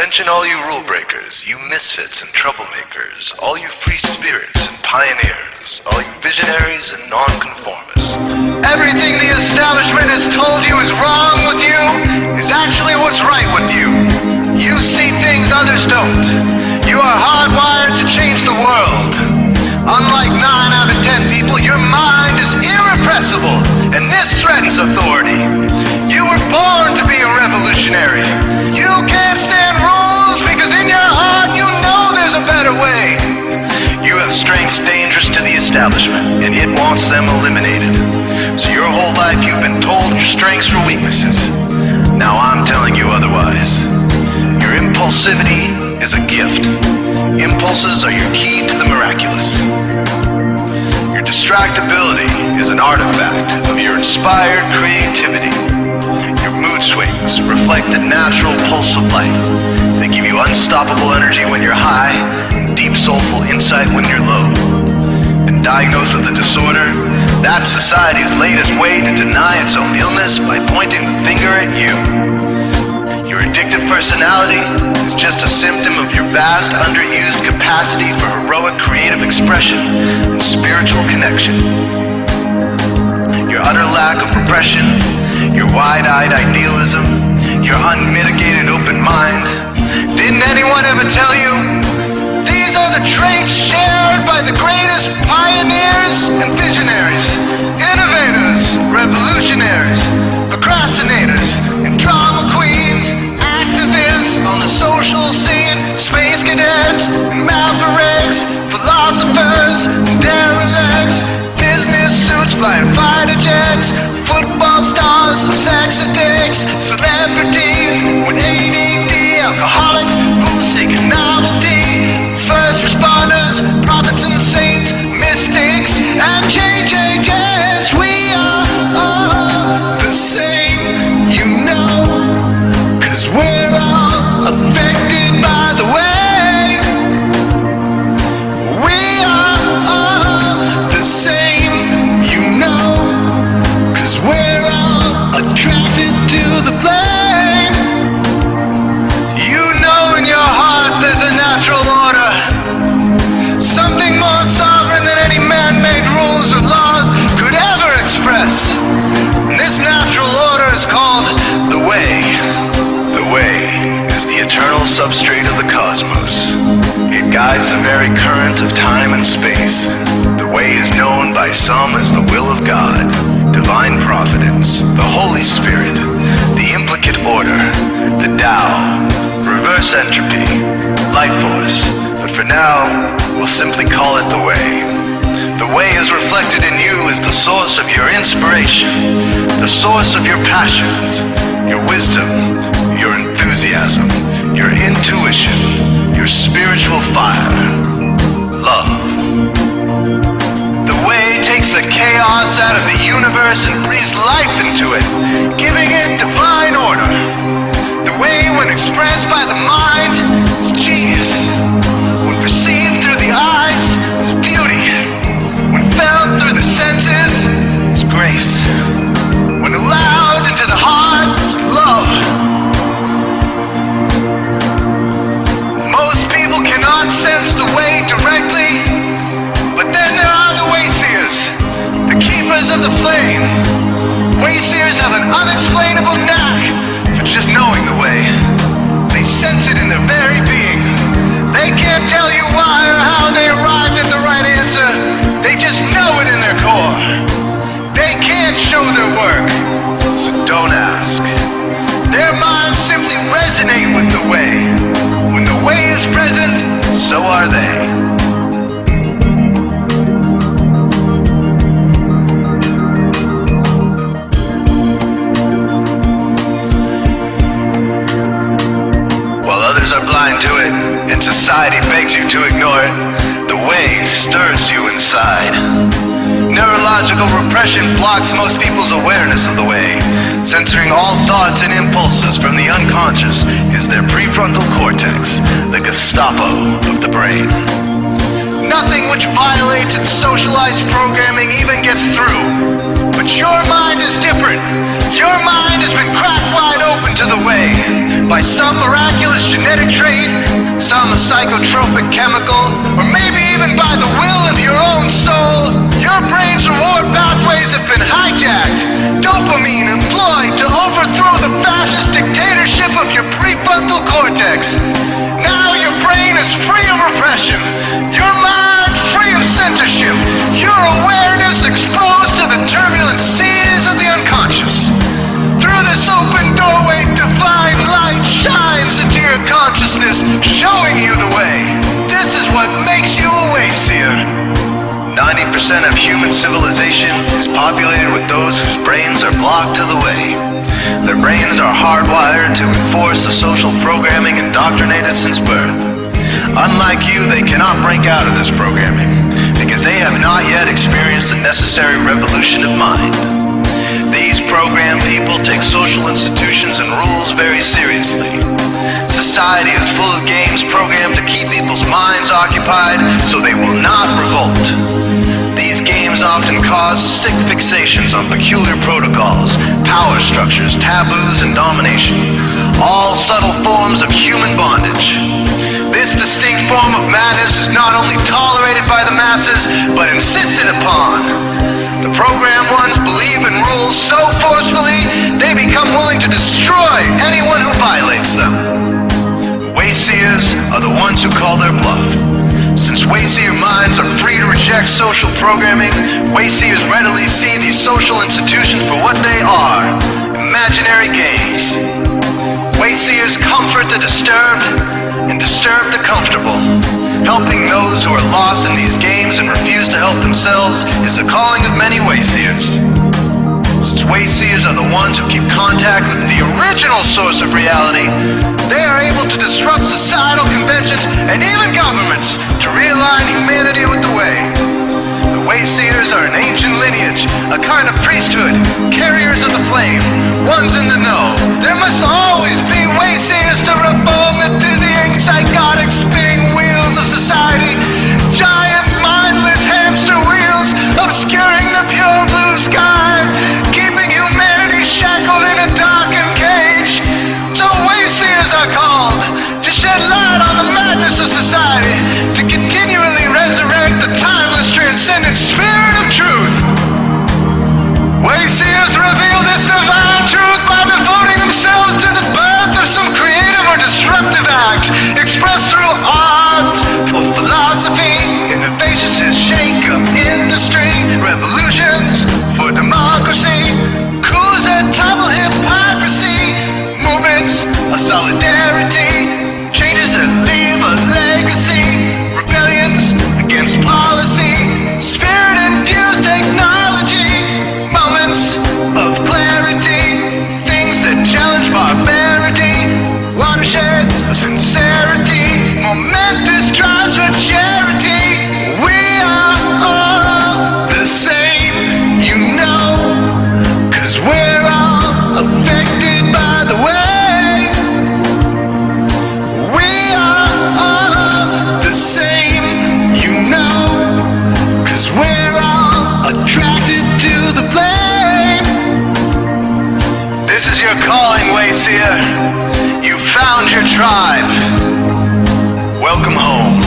Attention all you rule breakers, you misfits and troublemakers, all you free spirits and pioneers, all you visionaries and nonconformists. Everything the establishment has told you is wrong with you is actually what's right with you. You see things others don't. You are hardwired to change the world. Unlike 9 out of 10 people, your mind is irrepressible, and this threatens authority. You were born to be a revolutionary. You can't stand rules because in your heart you know there's a better way. You have strengths dangerous to the establishment, and it wants them eliminated. So your whole life you've been told your strengths were weaknesses. Now I'm telling you otherwise. Your impulsivity is a gift. Impulses are your key to the miraculous. Your distractibility is an artifact of your inspired creativity. Your mood swings reflect the natural pulse of life. They give you unstoppable energy when you're high, and deep soulful insight when you're low. And diagnosed with a disorder, that's society's latest way to deny its own illness by pointing the finger at you. Your addictive personality is just a symptom of your vast, underused capacity for heroic creative expression and spiritual connection. Your utter lack of repression, your wide-eyed idealism, your unmitigated open mind. Didn't anyone ever tell you? These are the traits shared by the greatest pioneers and visionaries, innovators, revolutionaries, procrastinators, and drama queens, activists on the social scene, space cadets and mavericks, philosophers and derelicts, business suits flying fighter jets, football stars and sex addicts, celebrities with ADD, alcoholics who seek novelty, first responders, prophets and saints, mystics and change agents. We are all the same, you know, 'cause we're all affected by the way. We are all the same, you know, 'cause we're all attracted to the flame. You know in your heart there's a natural order, something more sovereign than any man-made rules or laws could ever express. And this natural order is called the way. The way is the eternal substrate of the cosmos. It guides the very current of time and space. The way is known by some as the will of God, divine providence, the Holy Spirit, the implicate order, the Tao, reverse entropy, life force. But for now, we'll simply call it the way. The way is reflected in you as the source of your inspiration, the source of your passions, your wisdom, your enthusiasm, your intuition, your spiritual fire, love. The way takes the chaos out of the universe and breathes life into it, giving it divine order. The way, when expressed by the mind, is genius. When perceived through the eyes, is beauty. When felt through the senses, is grace. When allowed into the heart, is love. Most people cannot sense the way directly, but then there are the wayseers, the keepers of the flame. Wayseers have an unexplainable knack for just knowing the way. They sense it in their very being. They can't tell you why or how they arrived at the right answer. They just know it in their core. They can't show their work, so don't ask. Their minds simply resonate with the way. When the way is present, so are they. Are blind to it, and society begs you to ignore it. The way stirs you inside. Neurological repression blocks most people's awareness of the way. Censoring all thoughts and impulses from the unconscious is their prefrontal cortex, the Gestapo of the brain. Nothing which violates its socialized programming even gets through. But your mind is different. Your mind has been cracked wide open to the way by some miraculous genetic trait, some psychotropic chemical, or maybe even by the will of your own soul, your brain's reward pathways have been hijacked, dopamine employed to overthrow the fascist dictatorship of your prefrontal cortex. Now your brain is free of repression, your mind free of censorship, your awareness exposed to the turbulent seas of the unconscious. Through this open doorway, divine light shines into your consciousness, showing you the way. This is what makes you a wayseer. 90% of human civilization is populated with those whose brains are blocked to the way. Their brains are hardwired to enforce the social programming indoctrinated since birth. Unlike you, they cannot break out of this programming, because they have not yet experienced the necessary revolution of mind. These programmed people take social institutions and rules very seriously. Society is full of games programmed to keep people's minds occupied so they will not revolt. These games often cause sick fixations on peculiar protocols, power structures, taboos, and domination, all subtle forms of human bondage. This distinct form of madness is not only tolerated by the masses, but insisted upon. The programmed ones believe in rules so forcefully, they become willing to destroy anyone who violates them. Wayseers are the ones who call their bluff. Since wayseer minds are free to reject social programming, wayseers readily see these social institutions for what they are, imaginary games. Wayseers comfort the disturbed and disturb the comfortable. Helping those who are lost in these games and refuse to help themselves is the calling of many wayseers. Since wayseers are the ones who keep contact with the original source of reality, they are able to disrupt societal conventions and even governments to realign humanity with the way. The wayseers are an ancient lineage, a kind of priesthood, carriers of the flame, ones in the know. There must always be wayseers to reform the dizzying, psychotic, spinning wheels of society, giant, mindless hamster wheels obscuring the pure blue sky, keeping humanity shackled in a darkened cage. So wayseers are called to shed light on the madness of society, to continually resurrect the timeless, transcendent spirit of truth. Wayseers reveal this divine truth by devoting themselves to the birth of some creative or disruptive act, expressed through art or philosophy, innovations in shake of industry, revolutions for democracy, coups that topple hypocrisy, movements of solidarity, changes that leave a legacy, rebellions against policy, spirit-infused technology, moments of clarity, things that challenge barbarity, watersheds of sincerity, momentous drives for charity. We are all the same, you know, 'cause we're all affected by the way. We are all the same, you know, 'cause we're all attracted to the flame. This is your calling, wayseer. You found your tribe. Welcome home.